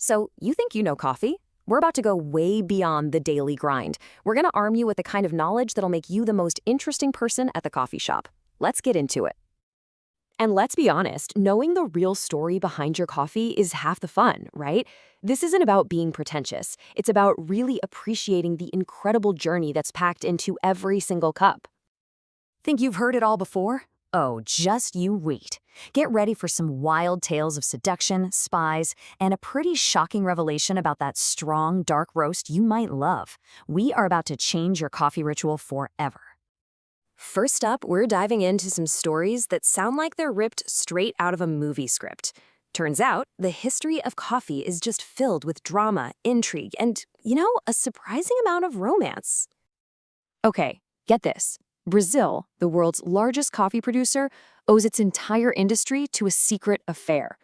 So, you think you know coffee? We're about to go way beyond the daily grind. We're going to arm you with the kind of knowledge that'll make you the most interesting person at the coffee shop. Let's get into it. And let's be honest, knowing the real story behind your coffee is half the fun, right? This isn't about being pretentious. It's about really appreciating the incredible journey that's packed into every single cup. Think you've heard it all before? Oh, just you wait. Get ready for some wild tales of seduction, spies, and a pretty shocking revelation about that strong, dark roast you might love. We are about to change your coffee ritual forever. First up, we're diving into some stories that sound like they're ripped straight out of a movie script. Turns out, the history of coffee is just filled with drama, intrigue, and, a surprising amount of romance. Okay, get this. Brazil, the world's largest coffee producer, owes its entire industry to a secret affair.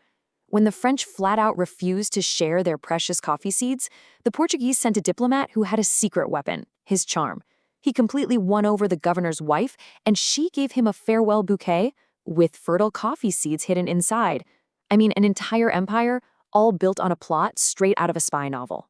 When the French flat out refused to share their precious coffee seeds, the Portuguese sent a diplomat who had a secret weapon, his charm. He completely won over the governor's wife, and she gave him a farewell bouquet with fertile coffee seeds hidden inside. I mean, an entire empire, all built on a plot straight out of a spy novel.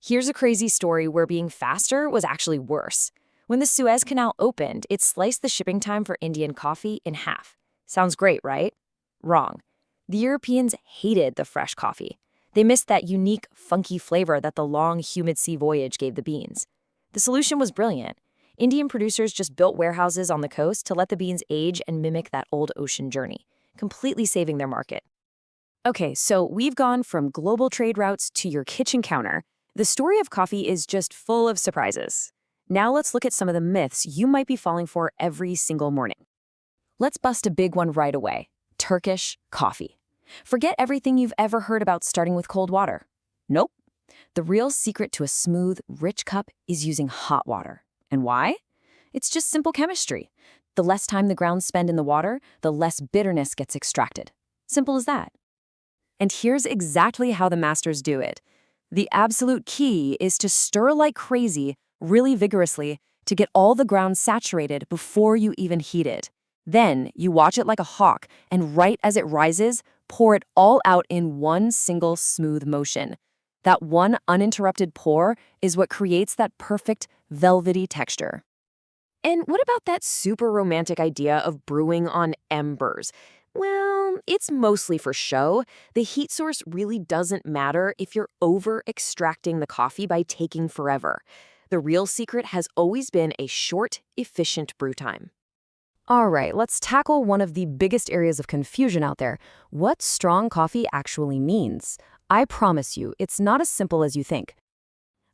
Here's a crazy story where being faster was actually worse. When the Suez Canal opened, it sliced the shipping time for Indian coffee in half. Sounds great, right? Wrong. The Europeans hated the fresh coffee. They missed that unique, funky flavor that the long, humid sea voyage gave the beans. The solution was brilliant. Indian producers just built warehouses on the coast to let the beans age and mimic that old ocean journey, completely saving their market. Okay, so we've gone from global trade routes to your kitchen counter. The story of coffee is just full of surprises. Now let's look at some of the myths you might be falling for every single morning. Let's bust a big one right away. Turkish coffee. Forget everything you've ever heard about starting with cold water. Nope. The real secret to a smooth, rich cup is using hot water. And why? It's just simple chemistry. The less time the grounds spend in the water, the less bitterness gets extracted. Simple as that. And here's exactly how the masters do it. The absolute key is to stir like crazy, really vigorously, to get all the ground saturated before you even heat it. Then you watch it like a hawk, and right as it rises, pour it all out in one single smooth motion. That one uninterrupted pour is what creates that perfect, velvety texture. And what about that super romantic idea of brewing on embers? Well, it's mostly for show. The heat source really doesn't matter if you're over-extracting the coffee by taking forever. The real secret has always been a short, efficient brew time. All right, let's tackle one of the biggest areas of confusion out there. What strong coffee actually means. I promise you, it's not as simple as you think.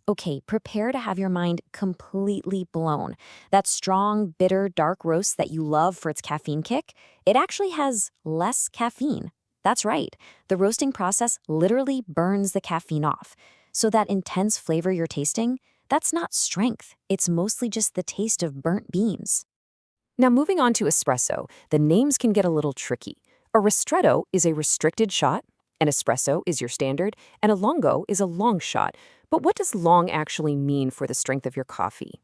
Okay, prepare to have your mind completely blown. That strong, bitter, dark roast that you love for its caffeine kick, it actually has less caffeine. That's right. The roasting process literally burns the caffeine off. So that intense flavor you're tasting, that's not strength. It's mostly just the taste of burnt beans. Now, moving on to espresso, the names can get a little tricky. A ristretto is a restricted shot, an espresso is your standard, and a lungo is a long shot. But what does long actually mean for the strength of your coffee?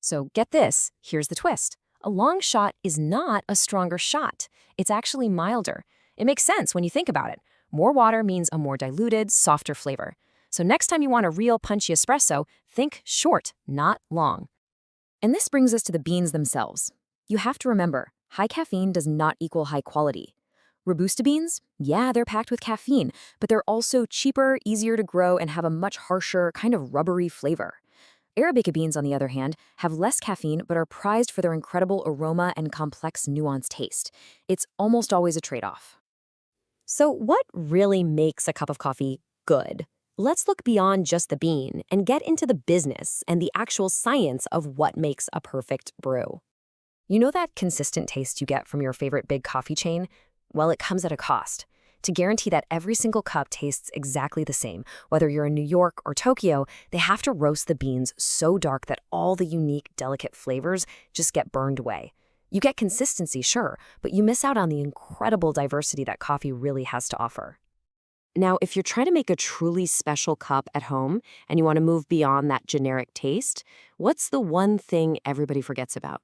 So get this, here's the twist. A long shot is not a stronger shot. It's actually milder. It makes sense when you think about it. More water means a more diluted, softer flavor. So next time you want a real punchy espresso, think short, not long. And this brings us to the beans themselves. You have to remember, high caffeine does not equal high quality. Robusta beans, yeah, they're packed with caffeine, but they're also cheaper, easier to grow, and have a much harsher, kind of rubbery flavor. Arabica beans, on the other hand, have less caffeine but are prized for their incredible aroma and complex, nuanced taste. It's almost always a trade-off. So what really makes a cup of coffee good? Let's look beyond just the bean and get into the business and the actual science of what makes a perfect brew. You know that consistent taste you get from your favorite big coffee chain? Well, it comes at a cost. To guarantee that every single cup tastes exactly the same, whether you're in New York or Tokyo, they have to roast the beans so dark that all the unique, delicate flavors just get burned away. You get consistency, sure, but you miss out on the incredible diversity that coffee really has to offer. Now, if you're trying to make a truly special cup at home and you want to move beyond that generic taste, what's the one thing everybody forgets about?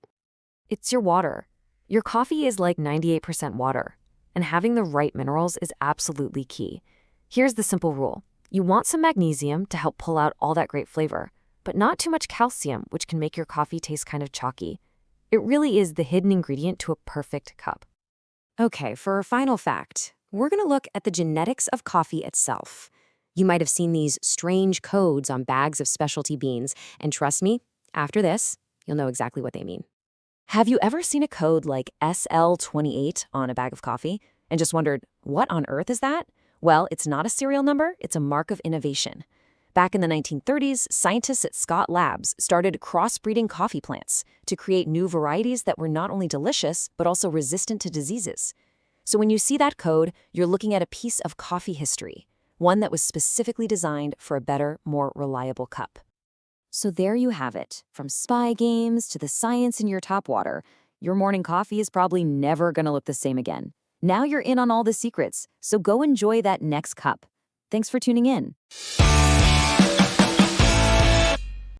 It's your water. Your coffee is like 98% water, and having the right minerals is absolutely key. Here's the simple rule. You want some magnesium to help pull out all that great flavor, but not too much calcium, which can make your coffee taste kind of chalky. It really is the hidden ingredient to a perfect cup. Okay, for our final fact, we're going to look at the genetics of coffee itself. You might have seen these strange codes on bags of specialty beans, and trust me, after this, you'll know exactly what they mean. Have you ever seen a code like SL28 on a bag of coffee and just wondered, what on earth is that? Well, it's not a serial number, it's a mark of innovation. Back in the 1930s, scientists at Scott Labs started crossbreeding coffee plants to create new varieties that were not only delicious, but also resistant to diseases. So when you see that code, you're looking at a piece of coffee history, one that was specifically designed for a better, more reliable cup. So there you have it. From spy games to the science in your top water, your morning coffee is probably never going to look the same again. Now you're in on all the secrets, so go enjoy that next cup. Thanks for tuning in.